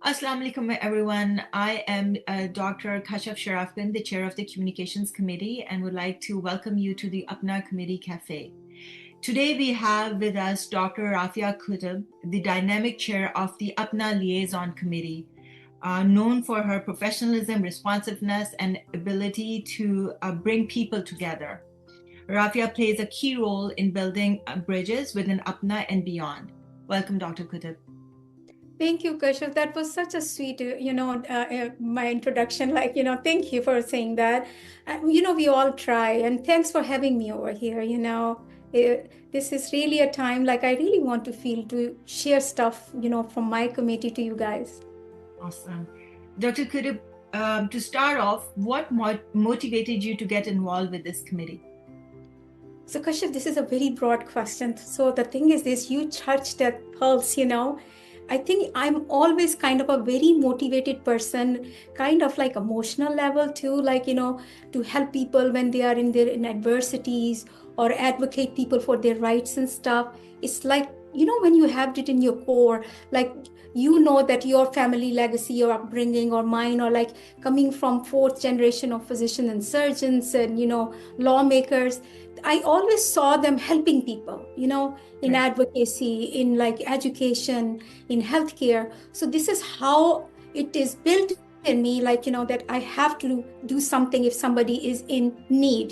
Assalamu alaikum, everyone. I am Dr. Kashaf Sharafgan, the chair of the Communications Committee, and would like to welcome you to the APPNA Committee Cafe. Today, we have with us Dr. Raffia Qutab, the dynamic chair of the APPNA Liaison Committee, known for her professionalism, responsiveness, and ability to bring people together. Raffia plays a key role in building bridges within APPNA and beyond. Welcome, Dr. Qutab. Thank you, Kashyap. That was such a sweet, my introduction. Thank you for saying that. We all try, and thanks for having me over here. This is really a time I really want to share stuff, from my committee to you guys. Awesome. Dr. Qutab, to start off, what motivated you to get involved with this committee? So, Kashyap, this is a very broad question. So the thing is this, you touched that pulse, I think I'm always kind of a very motivated person, kind of like emotional level too, to help people when they are in adversities or advocate people for their rights and stuff. It's like, when you have it in your core, that your family legacy, your upbringing or mine, or coming from fourth generation of physicians and surgeons and, lawmakers, I always saw them helping people, in advocacy, in education, in healthcare. So this is how it is built in me, that I have to do something if somebody is in need,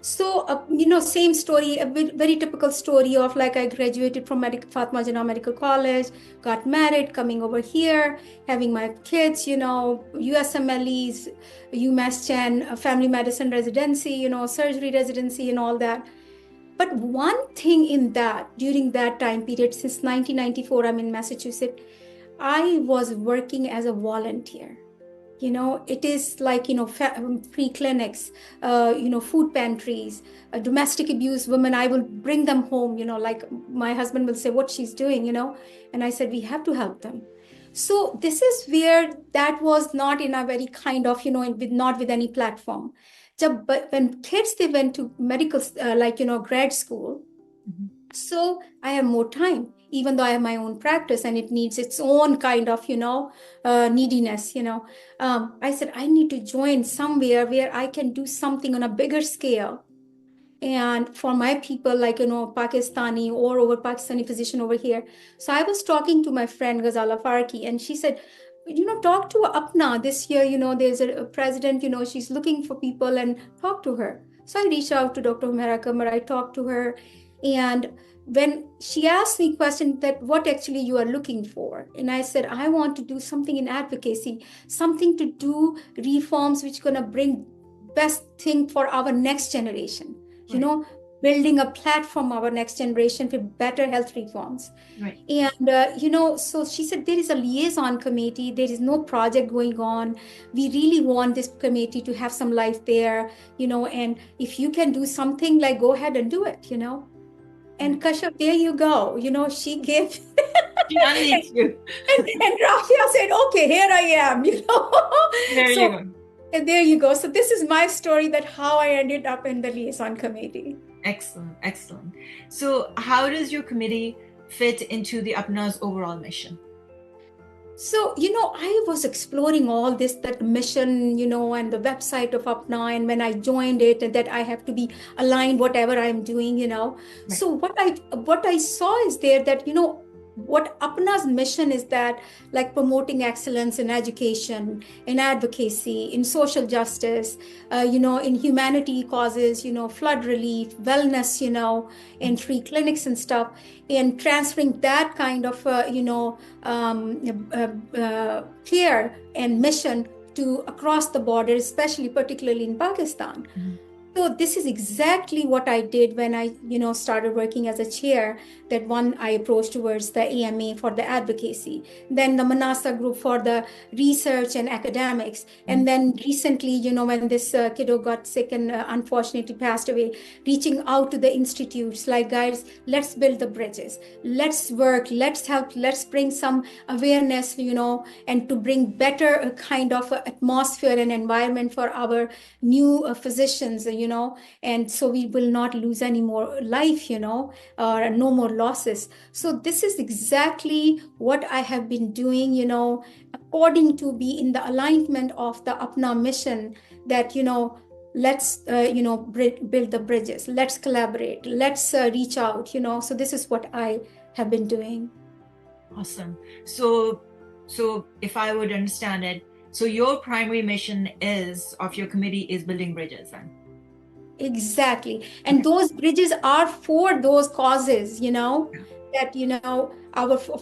So, same story, a very typical story of I graduated from Fatma Jinnah Medical College, got married, coming over here, having my kids, USMLEs, UMass Chan, family medicine residency, surgery residency and all that. But one thing during that time period, since 1994, I'm in Massachusetts, I was working as a volunteer. It is free clinics, food pantries, domestic abuse women. I will bring them home, my husband will say what she's doing, and I said, we have to help them. So this is where that was not in a very kind of, not with any platform. But when kids, they went to medical, grad school. Mm-hmm. So I have more time, even though I have my own practice and it needs its own kind of, neediness, I said, I need to join somewhere where I can do something on a bigger scale. And for my people, Pakistani or over Pakistani physician over here. So I was talking to my friend Ghazala Farki, and she said, talk to APPNA this year, there's a president, she's looking for people, and talk to her. So I reached out to Dr. Humaira Kamar, I talked to her. And when she asked me question that what actually you are looking for, and I said, I want to do something in advocacy, something to do reforms which going to bring best thing for our next generation, right. Building a platform our next generation with better health reforms. Right. And, so she said, there is a liaison committee. There is no project going on. We really want this committee to have some life there, and if you can do something, go ahead and do it, And Kashyap, there you go. She gave. She unleashed you. And Raffia said, okay, here I am, There you go. And there you go. So this is my story, that how I ended up in the liaison committee. Excellent, excellent. So how does your committee fit into the APPNA's overall mission? So, I was exploring all this, that mission, and the website of APPNA, and when I joined it, and that I have to be aligned whatever I'm doing, Right. So what I saw is there that, what APPNA's mission is that promoting excellence in education, in advocacy, in social justice, in humanity causes, flood relief, wellness, in free clinics and stuff, and transferring that kind of, care and mission to across the border, especially particularly in Pakistan. Mm-hmm. So this is exactly what I did when I, started working as a chair. That one I approached towards the AMA for the advocacy, then the Manasa group for the research and academics. And then recently, when this kiddo got sick and unfortunately passed away, reaching out to the institutes, guys, let's build the bridges. Let's work, let's help, let's bring some awareness, and to bring better kind of atmosphere and environment for our new physicians, and so we will not lose any more life, or no more losses. So this is exactly what I have been doing, according to be in the alignment of the APPNA mission, that, let's, build the bridges, let's collaborate, let's reach out, so this is what I have been doing. Awesome. So if I would understand it, so your primary mission of your committee is building bridges then? Exactly. And those bridges are for those causes, that,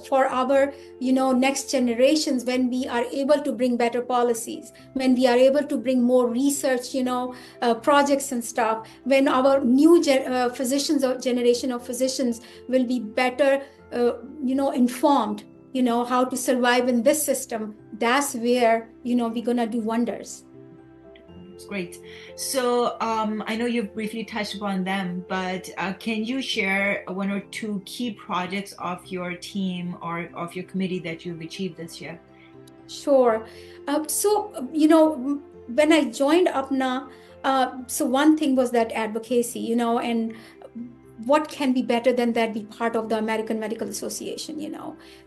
for our, next generations, when we are able to bring better policies, when we are able to bring more research, projects and stuff, when our new physicians or generation of physicians will be better, informed, how to survive in this system, that's where, we're going to do wonders. Great. So I know you've briefly touched upon them, but can you share one or two key projects of your team or of your committee that you've achieved this year? Sure. So, when I joined APPNA, so one thing was that advocacy, and what can be better than that, be part of the American Medical Association,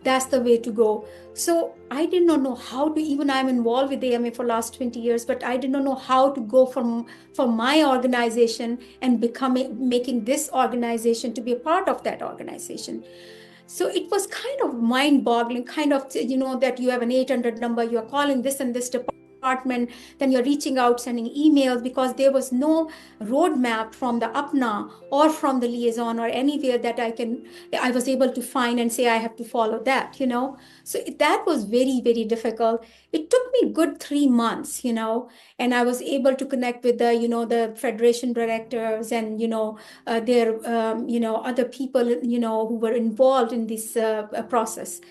that's the way to go. So I did not know how to, even I'm involved with AMA for last 20 years, but I did not know how to go from my organization and making this organization to be a part of that organization. So it was kind of mind-boggling, kind of, that you have an 800 number, you are calling this and this department, then you're reaching out, sending emails, because there was no roadmap from the APPNA or from the Liaison or anywhere that I was able to find and say I have to follow that, So that was very, very difficult. It took me good 3 months, and I was able to connect with the, the federation directors and, their, other people, who were involved in this process.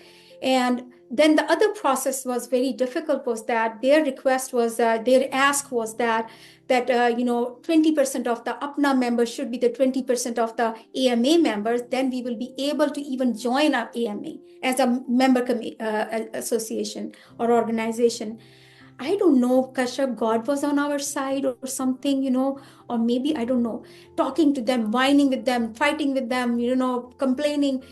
And then the other process was very difficult, was that their request was, their ask was that 20% of the APPNA members should be the 20% of the AMA members, then we will be able to even join our AMA as a member association or organization. I don't know, Kashyap, God was on our side or something, or maybe, I don't know, talking to them, whining with them, fighting with them, complaining.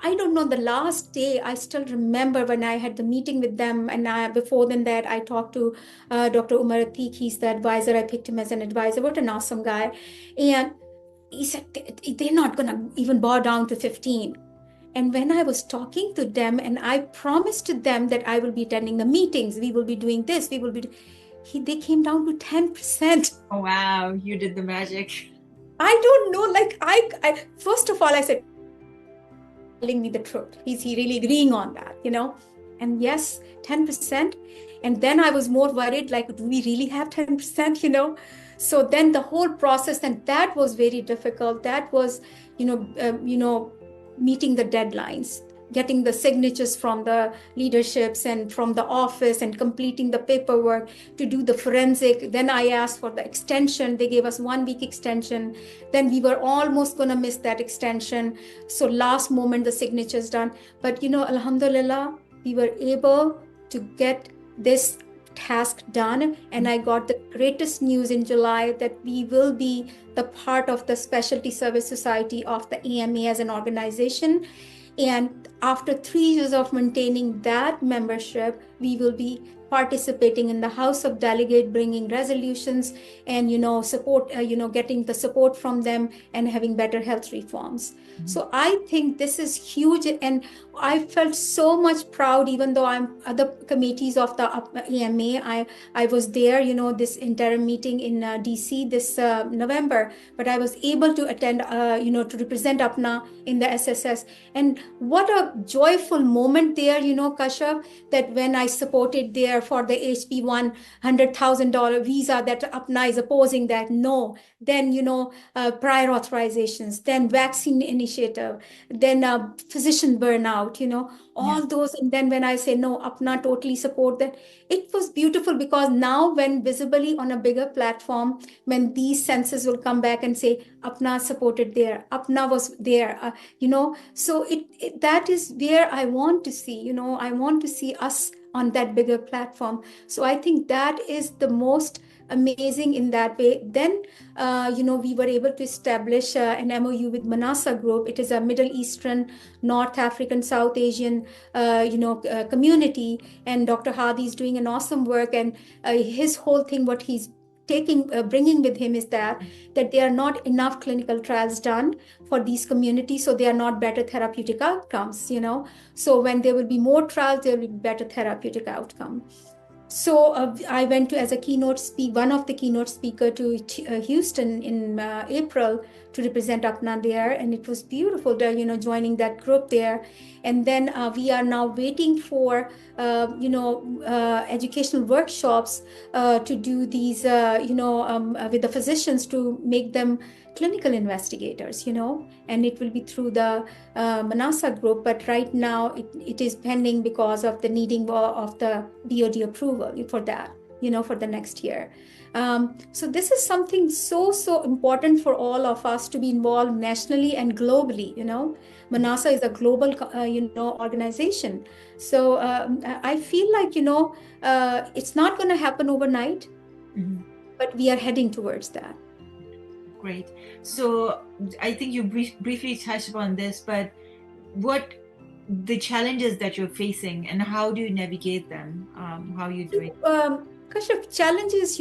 I don't know, the last day, I still remember when I had the meeting with them, and before then that, I talked to Dr. Umar Atiq. He's the advisor. I picked him as an advisor. What an awesome guy. And he said, they're not going to even bow down to 15. And when I was talking to them, and I promised to them that I will be attending the meetings, we will be doing this, they came down to 10%. Oh, wow. You did the magic. I don't know, like I first of all, I said, telling me the truth. Is he really agreeing on that, And yes, 10%. And then I was more worried, like, do we really have 10%, So then the whole process, and that was very difficult. That was, meeting the deadlines, getting the signatures from the leaderships and from the office, and completing the paperwork to do the forensic. Then I asked for the extension. They gave us 1 week extension. Then we were almost going to miss that extension. So last moment, the signatures done. But, Alhamdulillah, we were able to get this task done. And I got the greatest news in July that we will be the part of the Specialty Service Society of the AMA as an organization. And after 3 years of maintaining that membership, we will be participating in the House of Delegate, bringing resolutions and, support, getting the support from them and having better health reforms. Mm-hmm. So I think this is huge. And I felt so much proud, even though I'm other committees of the AMA. I was there, this interim meeting in DC this November, but I was able to attend, to represent APPNA in the SSS. And what a joyful moment there, Kashyap, that when I supported there for the HB1 $100,000 visa, that APPNA is opposing that, no. Then, prior authorizations, then vaccine initiative, then physician burnout, all those. And then when I say, no, APPNA totally support that, it was beautiful, because now when visibly on a bigger platform, when these senses will come back and say, APPNA supported there, APPNA was there, so that is where I want to see, I want to see us on that bigger platform. So I think that is the most amazing in that way. Then, we were able to establish an MOU with Manasa Group. It is a Middle Eastern, North African, South Asian, community. And Dr. Hadi is doing an awesome work. And his whole thing, what he's bringing with him is that there are not enough clinical trials done for these communities, so they are not better therapeutic outcomes. So when there will be more trials, there will be better therapeutic outcome. So I went to as a one of the keynote speaker to Houston in April to represent APPNA there, and it was beautiful, joining that group there. And then we are now waiting for, educational workshops to do these, with the physicians to make them clinical investigators, and it will be through the Manasa group. But right now it is pending because of the needing of the BOD approval for that, for the next year. So this is something so important for all of us to be involved nationally and globally. Manasa is a global, organization. So I feel like, it's not going to happen overnight, but we are heading towards that. Great. So I think you briefly touched upon this, but what the challenges that you're facing and how do you navigate them? How are you doing? Kashyap, challenges,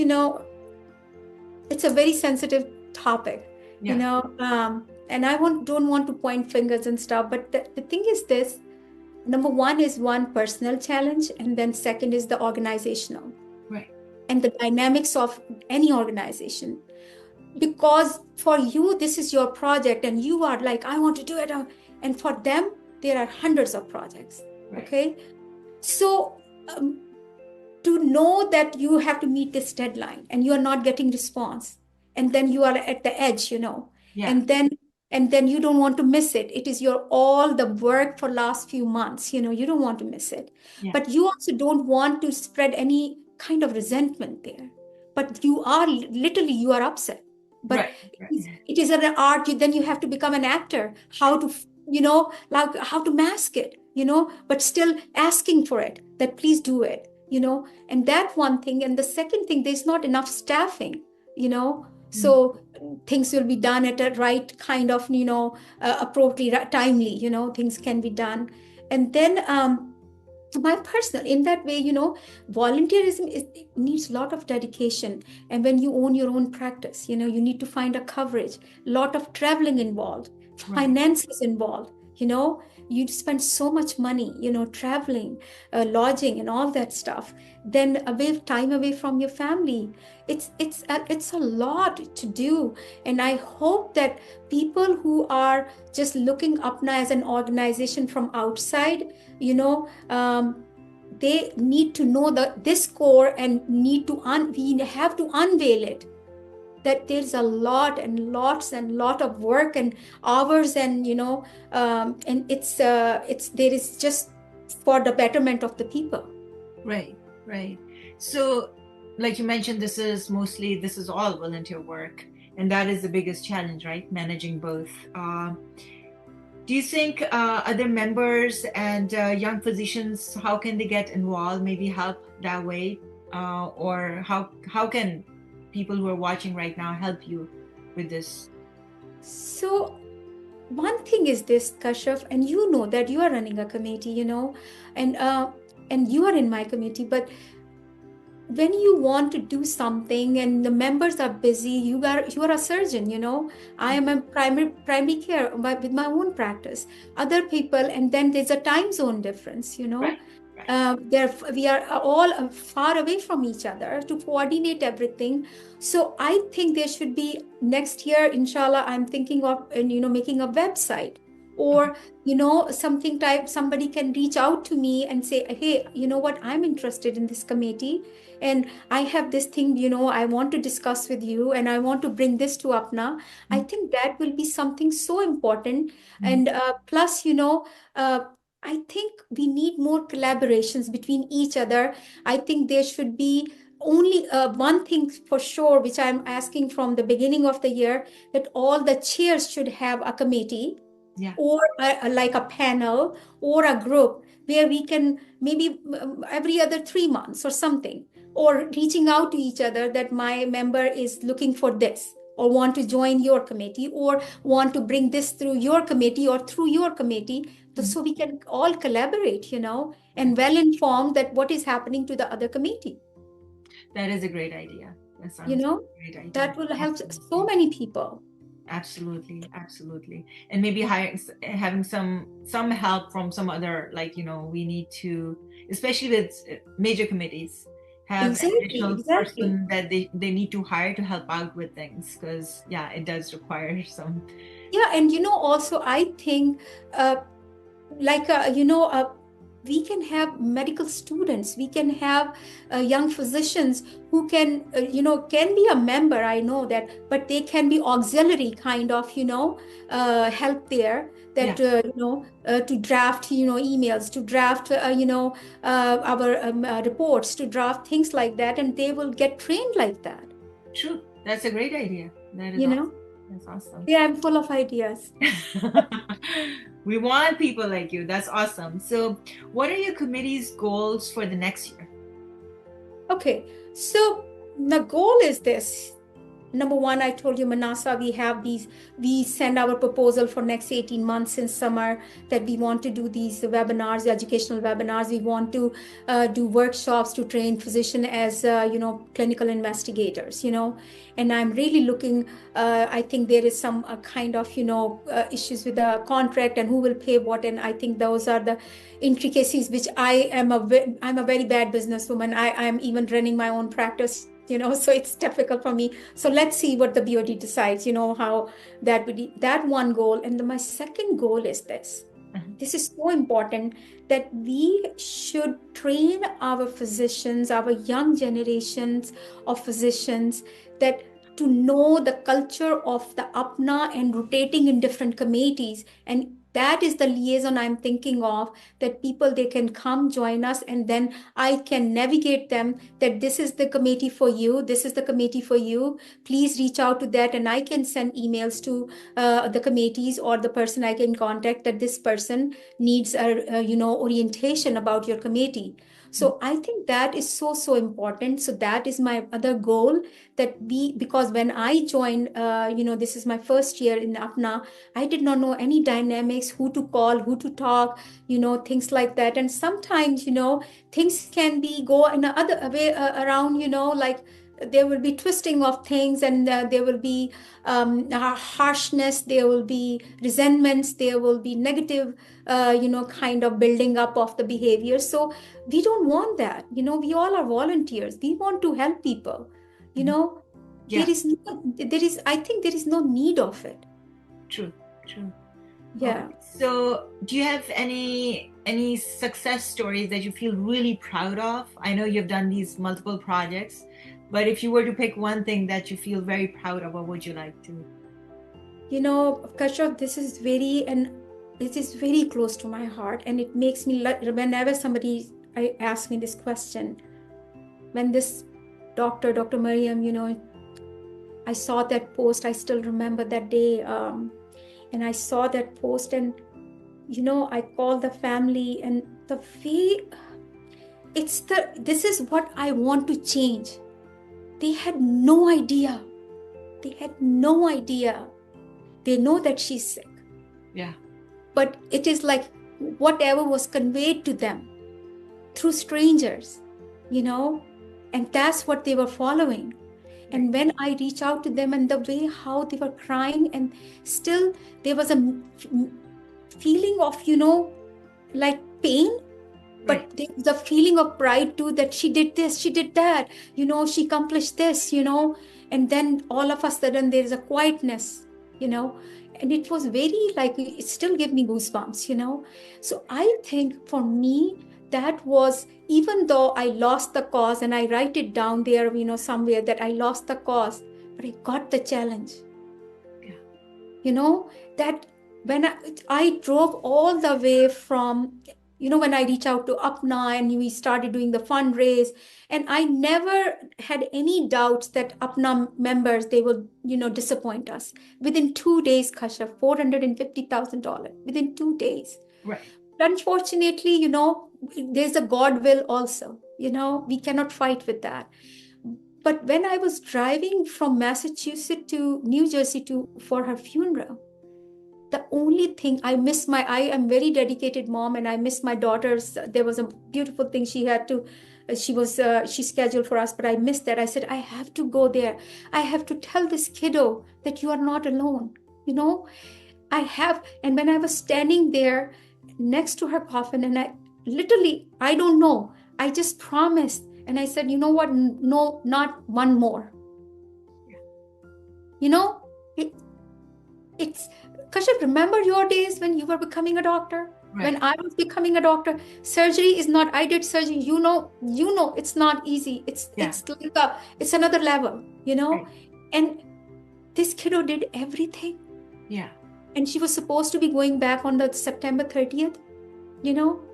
it's a very sensitive topic, and I don't want to point fingers and stuff, but the thing is this: number one is one personal challenge, and then second is the organizational, right, and the dynamics of any organization. Because for you, this is your project, and you are like, I want to do it, and for them, there are hundreds of projects. Right. Okay, so to know that you have to meet this deadline and you are not getting response, and then you are at the edge, and then you don't want to miss it. It is all the work for last few months, you don't want to miss it. But you also don't want to spread any kind of resentment there. But you are upset. But it is an art. Then you have to become an actor. How to, like how to mask it, but still asking for it, that please do it. And that one thing. And the second thing, there's not enough staffing, so things will be done at a right kind of, appropriate, timely, things can be done. And then my personal, in that way, volunteerism needs a lot of dedication. And when you own your own practice, you need to find a coverage, a lot of traveling involved, finances involved, you spend so much money, traveling, lodging and all that stuff. Then time away from your family. It's a lot to do. And I hope that people who are just looking APPNA as an organization from outside, they need to know this core and we have to unveil it. That there's a lot and lots and lot of work and hours, and and there is just for the betterment of the people. Right. So, like you mentioned, this is all volunteer work, and that is the biggest challenge, right? Managing both. Do you think other members and young physicians, how can they get involved? Maybe help that way, or how can people who are watching right now help you with this? So one thing is this, Kashyap, and you know that you are running a committee, and you are in my committee, but when you want to do something and the members are busy, you are a surgeon, I am a primary care with my own practice, other people, and then there's a time zone difference, Right. We are all far away from each other to coordinate everything. So I think there should be next year, inshallah, I'm thinking of making a website, or somebody can reach out to me and say, hey, you know what, I'm interested in this committee and I have this thing, I want to discuss with you and I want to bring this to APPNA. I think that will be something so important. And plus, I think we need more collaborations between each other. I think there should be only one thing for sure, which I'm asking from the beginning of the year, that all the chairs should have a committee, or like a panel or a group where we can maybe every other 3 months or something, or reaching out to each other that my member is looking for this, or want to join your committee, or want to bring this through your committee or through your committee, Mhm. so we can all collaborate, and well informed that what is happening to the other committee. That is a great idea. That You sounds know, like a great idea. that will help so Absolutely. many people. Absolutely, absolutely. And maybe having some help from some other, like, we need to, especially with major committees, have an Exactly, additional exactly. person that they need to hire to help out with things, because yeah, it does require some. Yeah, and also I think, uh, like we can have medical students, we can have young physicians who can be a member, I know that, but they can be auxiliary kind of help there, Yeah, that to draft emails, to draft our reports, to draft things like that, and they will get trained like that. true. That's a great idea. That is you awesome. know That's awesome. yeah, I'm full of ideas. We want people like you. That's awesome. So, what are your committee's goals for the next year? Okay, so the goal is this. Number one, I told you, Manasa, we send our proposal for next 18 months in summer, that we want to do these webinars, educational webinars. We want to do workshops to train physician as, clinical investigators, and I'm really looking, I think there is some kind of, issues with the contract and who will pay what. And I think those are the intricacies, which I'm a very bad businesswoman. I'm even running my own practice, so it's difficult for me. So let's see what the BOD decides, how that would be that one goal. And my second goal is this. Mhm. This is so important, that we should train our physicians, our young generations of physicians, that to know the culture of the APNA and rotating in different committees. And that is the liaison I'm thinking of, that people, they can come join us, and then I can navigate them, that this is the committee for you, this is the committee for you, please reach out to that. And I can send emails to the committees, or the person I can contact, that this person needs a orientation about your committee. So I think that is so, so important. So that is my other goal, that because when I joined, this is my first year in APNA, I did not know any dynamics, who to call, who to talk, things like that. And sometimes, things can be go in another way around, like there will be twisting of things, and there will be harshness, there will be resentments, there will be negative kind of building up of the behavior. So we don't want that. We all are volunteers, we want to help people. you Mhm. know Yeah, I think there is no need of it. true, true. Okay. Yeah. So, do you have any success stories that you feel really proud of? I know you've done these multiple projects, but if you were to pick one thing that you feel very proud of, what would you like to? Kashav, this is very close to my heart, and it makes me whenever somebody I ask me this question, when this Dr. Mariam, I saw that post. I still remember that day, and I saw that post, and I called the family, and the way this is what I want to change. They had no idea. They had no idea. They know that she's sick, Yeah. but it is like whatever was conveyed to them through strangers, you know, and that's what they were following. Right. And when I reach out to them, and the way how they were crying, and still there was a feeling of, like pain, Right. but there was a feeling of pride too, that she did this, she did that, she accomplished this, and then all of a sudden there is a quietness, you know, and it was very like, it still gave me goosebumps, So I think for me, that was, even though I lost the cause, and I write it down there, somewhere, that I lost the cause, but I got the challenge. Yeah. That when I drove all the way from, when I reach out to Apna, and we started doing the fundraise, and I never had any doubts that Apna members, they will, disappoint us. Within 2 days, Kasha, $450,000 within 2 days. Right. Unfortunately, there's a God will also, we cannot fight with that. But when I was driving from Massachusetts to New Jersey for her funeral, the only thing I am very dedicated mom, and I miss my daughters. There was a beautiful thing she scheduled for us, but I missed that. I said, I have to go there. I have to tell this kiddo that you are not alone. And when I was standing there next to her coffin, and I don't know, I just promised. And I said, you know what? No, not one more. It's Kashyap, remember your days when you were becoming a doctor? Right. When I was becoming a doctor, surgery is not, I did surgery, it's not easy. It's another level, Right. And this kiddo did everything. Yeah. And she was supposed to be going back on the September 30th,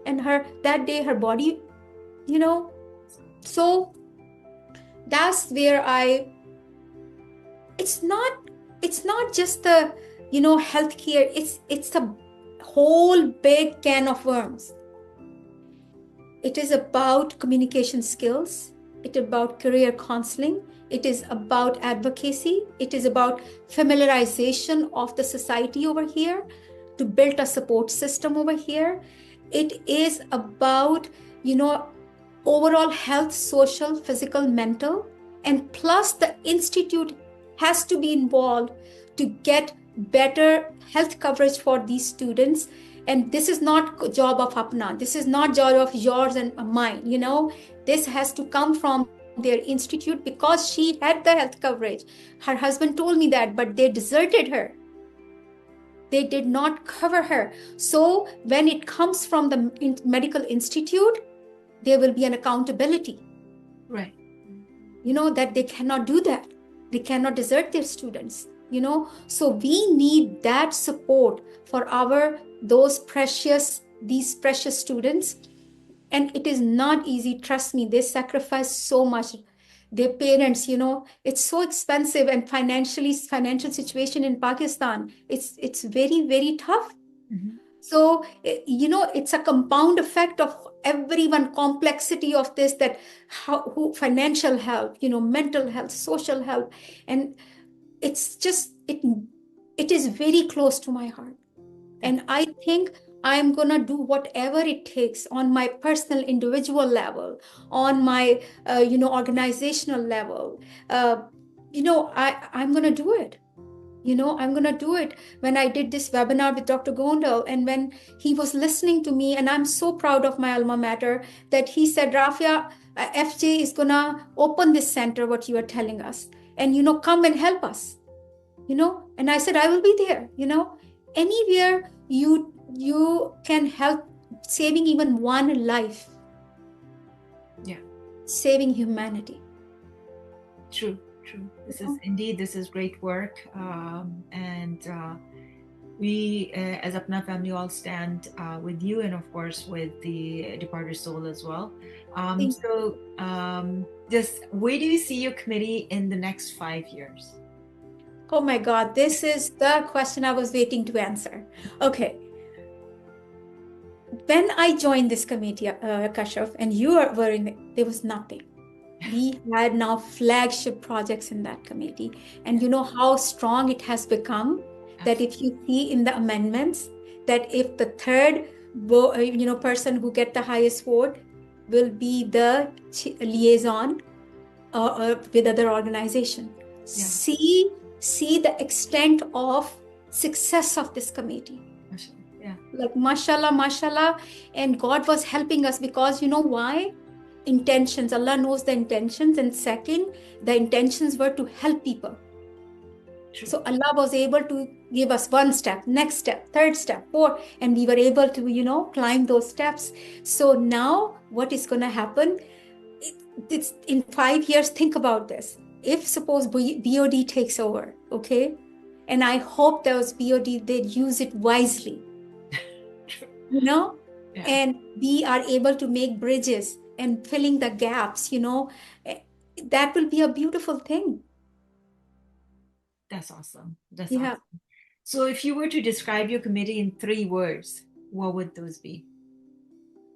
and that day her body, so that's where it's not just the healthcare, it's a whole big can of worms. It is about communication skills, it is about career counseling, it is about advocacy, it is about familiarization of the society over here, to build a support system over here. It is about overall health, social, physical, mental, and plus the institute has to be involved to get better health coverage for these students. And this is not job of APPNA, this is not job of yours and mine. This has to come from their institute, because she had the health coverage. Her husband told me that, but they deserted her. They did not cover her. So when it comes from the medical institute, there will be an accountability. Right. That they cannot do that. They cannot desert their students. So we need that support for these precious students. And it is not easy. Trust me, they sacrifice so much. Their parents, it's so expensive, and financial situation in Pakistan, it's very, very tough. Mm-hmm. So, it's a compound effect of everyone, complexity of this, that financial help, mental health, social help. And it's just, it is very close to my heart. And I think I'm going to do whatever it takes on my personal, individual level, on my, organizational level. I'm going to do it. I'm going to do it. When I did this webinar with Dr. Gondal, and when he was listening to me, and I'm so proud of my alma mater, that he said, Raffia, FJ is going to open this center, what you are telling us, and, come and help us, and I said, I will be there, anywhere you can help saving even one life. Yeah. Saving humanity. True. This is great work. And we, as APPNA family, all stand with you, and of course with the departed soul as well. Just where do you see your committee in the next 5 years? Oh my God, this is the question I was waiting to answer. Okay. When I joined this committee, Kashyap, and you were in it, there was nothing. We had now flagship projects in that committee. And you know how strong it has become? That if you see in the amendments, that if the third person who get the highest vote will be the liaison with other organization. Yeah. See the extent of success of this committee. Yeah. Like mashallah, and God was helping us, because you know why? Intentions. Allah knows the intentions, and second, the intentions were to help people. True. So Allah was able to give us one step, next step, third step, fourth, and we were able to climb those steps. So now what is going to happen? It's in 5 years. Think about this. If suppose BOD takes over, okay, and I hope those BOD, they use it wisely, yeah. And we are able to make bridges and filling the gaps, that will be a beautiful thing. That's awesome. Awesome. So if you were to describe your committee in 3 words, what would those be?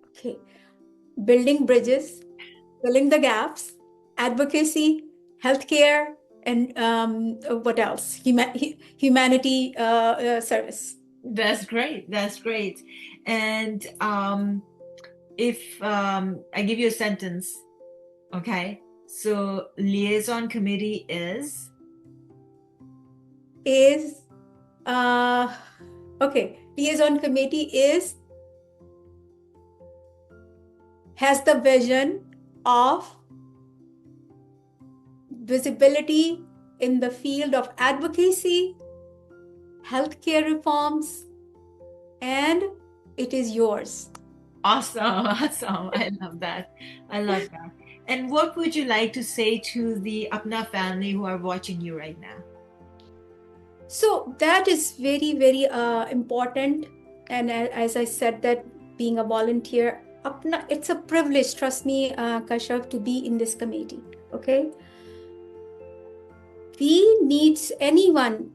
Okay. building bridges, filling the gaps, advocacy, healthcare, and what else? Humanity service. That's great. That's great. And if I give you a sentence, okay? So liaison committee is Okay, liaison committee has the vision of visibility in the field of advocacy, healthcare reforms, and it is yours. awesome. Awesome. I love that. I love that. And what would you like to say to the Apna family who are watching you right now? So that is very, very important. And as I said, that being a volunteer, it's a privilege, trust me, Kashav, to be in this committee. Okay. We need anyone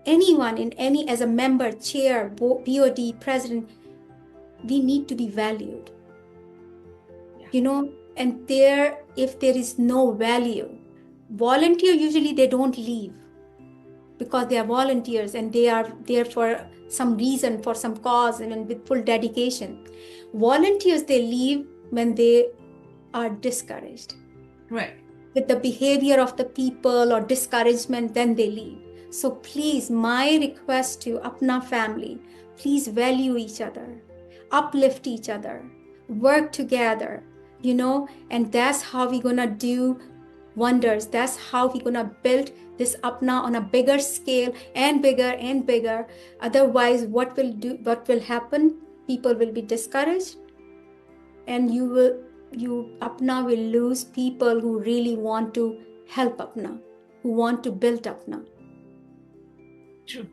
in any, as a member, chair, BOD, president, we need to be valued. Yeah. And if there is no value, volunteer, usually they don't leave because they are volunteers and they are there for some reason, for some cause, and with full dedication. Volunteers, they leave when they are discouraged. Right. With the behavior of the people or discouragement, then they leave. So please, my request to Apna family, please value each other, uplift each other, work together, and that's how we're gonna do wonders. That's how we're gonna build this Apna on a bigger scale and bigger and bigger. Otherwise, what will happen? People will be discouraged, and Apna will lose people who really want to help Apna, who want to build Apna. True.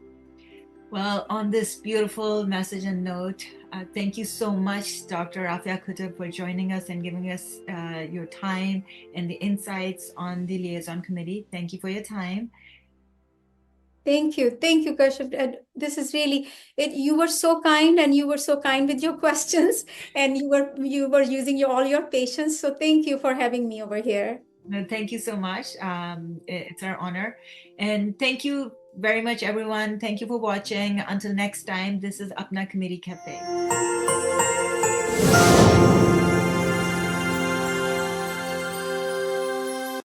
Well, on this beautiful message and note, thank you so much, Dr. Raffia Qutab, for joining us and giving us your time and the insights on the Liaison Committee. Thank you for your time. Thank you, Kashyap. This is really it. You were so kind, and you were so kind with your questions, and you were using all your patience. So thank you for having me over here. No, thank you so much. It's our honor, and thank you very much, everyone. Thank you for watching. Until next time, this is Apna Committee Cafe.